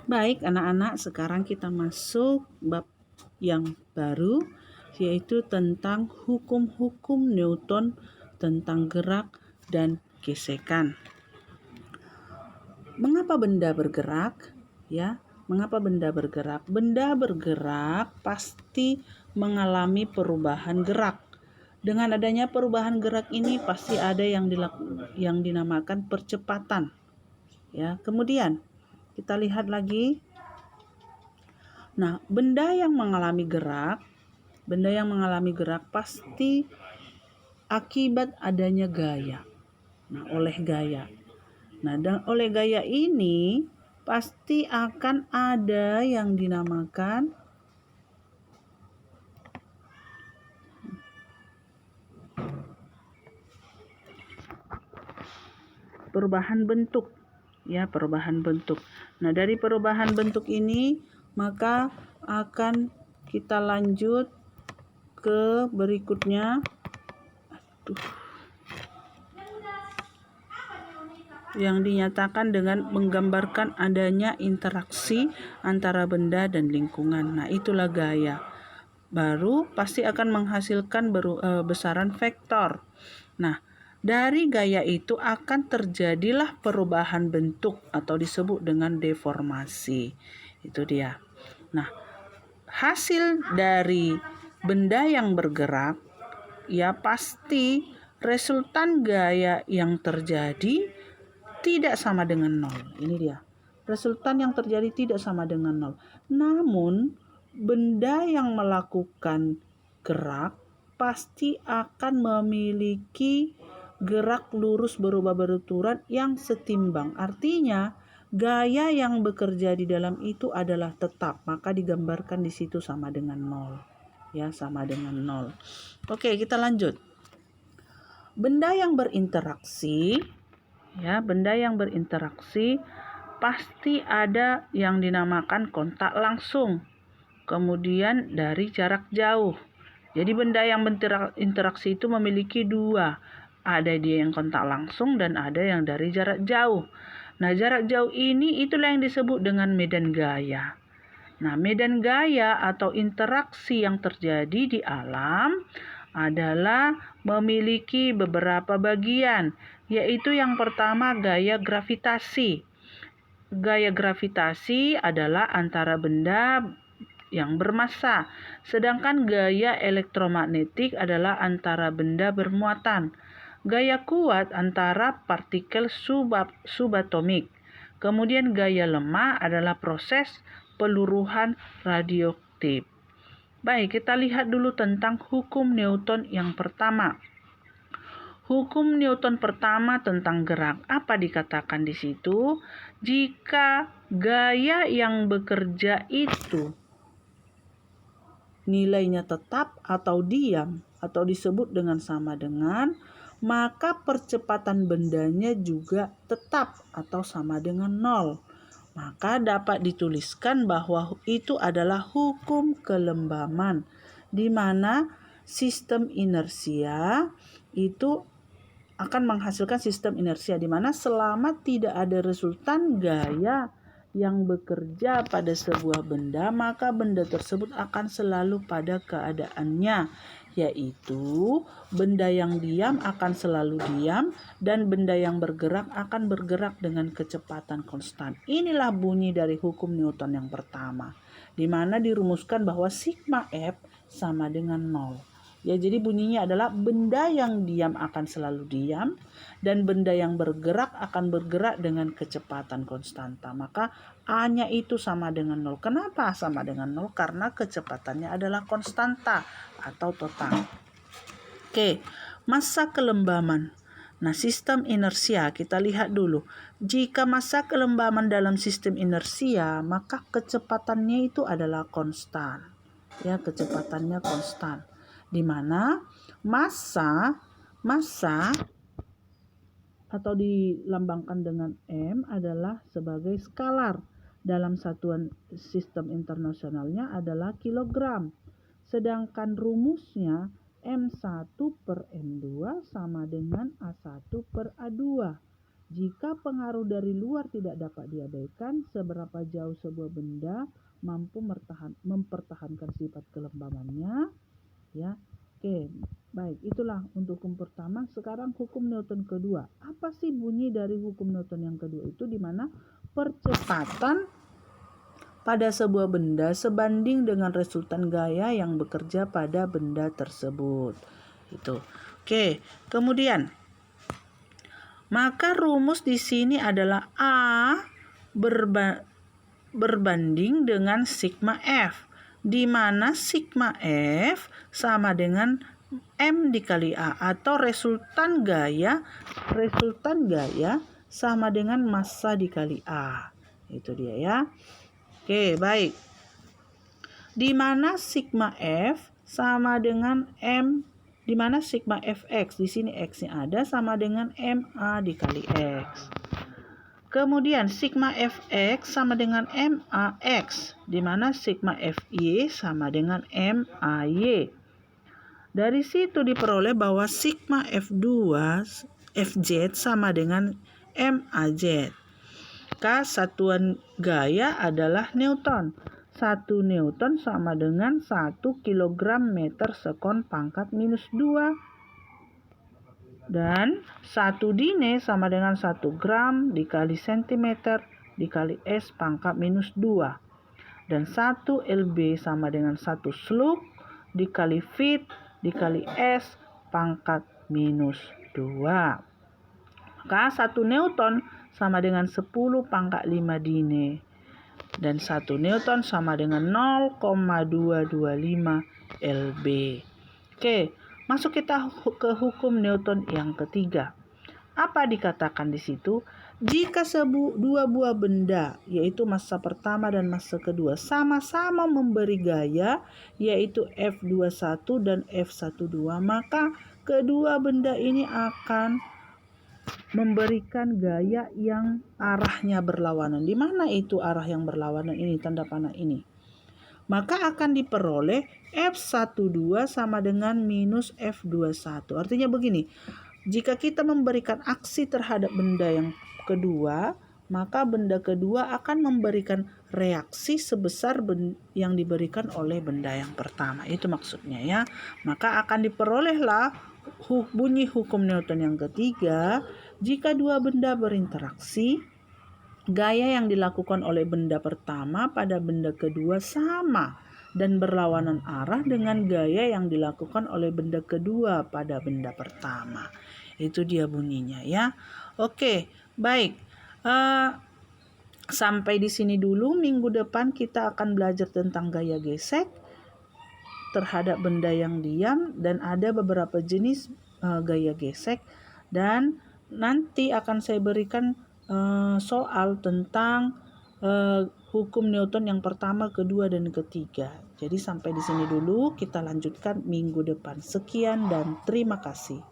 Baik anak-anak, sekarang kita masuk bab yang baru, yaitu tentang hukum-hukum Newton tentang gerak dan gesekan. Mengapa benda bergerak? Ya, mengapa benda bergerak? Benda bergerak pasti mengalami perubahan gerak. Dengan adanya perubahan gerak ini pasti ada yang dinamakan percepatan. Ya, kemudian kita lihat lagi. Nah, benda yang mengalami gerak pasti akibat adanya gaya. Nah, oleh gaya. Nah, dan oleh gaya ini pasti akan ada yang dinamakan perubahan bentuk. Ya, perubahan bentuk. Nah, dari perubahan bentuk ini maka akan kita lanjut ke berikutnya. Yang dinyatakan dengan menggambarkan adanya interaksi antara benda dan lingkungan. Nah, itulah gaya. Baru pasti akan menghasilkan besaran vektor. Nah, dari gaya itu akan terjadilah perubahan bentuk atau disebut dengan deformasi. Itu dia. Nah, hasil dari benda yang bergerak ya pasti resultan gaya yang terjadi tidak sama dengan nol. Ini dia. Resultan yang terjadi tidak sama dengan nol. Namun, benda yang melakukan gerak pasti akan memiliki gerak lurus berubah beruturan yang setimbang. Artinya, gaya yang bekerja di dalam itu adalah tetap. Maka digambarkan di situ sama dengan nol. Ya, sama dengan nol. Oke, kita lanjut. Benda yang berinteraksi pasti ada yang dinamakan kontak langsung, kemudian dari jarak jauh. Jadi benda yang berinteraksi itu memiliki dua, ada dia yang kontak langsung dan ada yang dari jarak jauh. Nah, jarak jauh ini itulah yang disebut dengan medan gaya. Nah, medan gaya atau interaksi yang terjadi di alam adalah memiliki beberapa bagian, yaitu yang pertama gaya gravitasi. Gaya gravitasi adalah antara benda yang bermassa, sedangkan gaya elektromagnetik adalah antara benda bermuatan. Gaya kuat antara partikel subatomik. Kemudian gaya lemah adalah proses peluruhan radioaktif. Baik, kita lihat dulu tentang hukum Newton yang pertama. Hukum Newton pertama tentang gerak. Apa dikatakan di situ? Jika gaya yang bekerja itu nilainya tetap atau diam atau disebut dengan sama dengan, maka percepatan bendanya juga tetap atau sama dengan nol. Maka dapat dituliskan bahwa itu adalah hukum kelembaman, di mana sistem inersia itu akan menghasilkan sistem inersia, di mana selama tidak ada resultan gaya yang bekerja pada sebuah benda, maka benda tersebut akan selalu pada keadaannya, yaitu benda yang diam akan selalu diam dan benda yang bergerak akan bergerak dengan kecepatan konstan. Inilah bunyi dari hukum Newton yang pertama, di mana dirumuskan bahwa sigma F sama dengan 0. Ya, jadi bunyinya adalah benda yang diam akan selalu diam dan benda yang bergerak akan bergerak dengan kecepatan konstanta. Maka A-nya itu sama dengan 0. Kenapa sama dengan 0? Karena kecepatannya adalah konstanta atau total. Oke, massa kelembaman. Nah, sistem inersia kita lihat dulu. Jika massa kelembaman dalam sistem inersia, maka kecepatannya itu adalah konstan. Ya, kecepatannya konstan. Di mana massa atau dilambangkan dengan M adalah sebagai skalar. Dalam satuan sistem internasionalnya adalah kilogram. Sedangkan rumusnya M1 per M2 sama dengan A1 per A2. Jika pengaruh dari luar tidak dapat diabaikan, seberapa jauh sebuah benda mampu mempertahankan sifat kelembabannya, ya. Oke, baik, itulah untuk hukum pertama. Sekarang hukum Newton kedua. Apa sih bunyi dari hukum Newton yang kedua itu, di mana percepatan pada sebuah benda sebanding dengan resultan gaya yang bekerja pada benda tersebut. Itu. Oke, kemudian maka rumus di sini adalah A berbanding dengan sigma F, di mana sigma F sama dengan M dikali A, atau resultan gaya sama dengan massa dikali A. Itu dia ya. Oke, baik. Di mana sigma F sama dengan M, di mana sigma Fx, di sini X-nya ada, sama dengan MA dikali X. Kemudian sigma Fx sama dengan MAX, di mana sigma Fy sama dengan MAY. Dari situ diperoleh bahwa sigma F2 Fz sama dengan MAZ. Satuan gaya adalah Newton. 1 Newton sama dengan 1 kg meter sekon pangkat minus 2. Dan 1 dine sama dengan 1 gram dikali sentimeter dikali S pangkat minus 2. Dan 1 LB sama dengan 1 slug dikali feet dikali S pangkat minus 2. Maka 1 Newton sama dengan 10 pangkat 5 dine. Dan 1 Newton sama dengan 0,225 LB. Oke, masuk kita ke hukum Newton yang ketiga. Apa dikatakan di situ? Jika dua buah benda, yaitu massa pertama dan massa kedua, sama-sama memberi gaya, yaitu F21 dan F12, maka kedua benda ini akan memberikan gaya yang arahnya berlawanan. Di mana itu arah yang berlawanan ini, tanda panah ini? Maka akan diperoleh F12 sama dengan minus F21. Artinya begini, jika kita memberikan aksi terhadap benda yang kedua, maka benda kedua akan memberikan reaksi sebesar yang diberikan oleh benda yang pertama. Itu maksudnya ya. Maka akan diperolehlah bunyi hukum Newton yang ketiga. Jika dua benda berinteraksi, gaya yang dilakukan oleh benda pertama pada benda kedua sama dan berlawanan arah dengan gaya yang dilakukan oleh benda kedua pada benda pertama. Itu dia bunyinya ya. Oke, baik. Sampai di sini dulu. Minggu depan kita akan belajar tentang gaya gesek terhadap benda yang diam, dan ada beberapa jenis gaya gesek, dan nanti akan saya berikan soal tentang hukum Newton yang pertama, kedua, dan ketiga. Jadi sampai di sini dulu, kita lanjutkan minggu depan. Sekian dan terima kasih.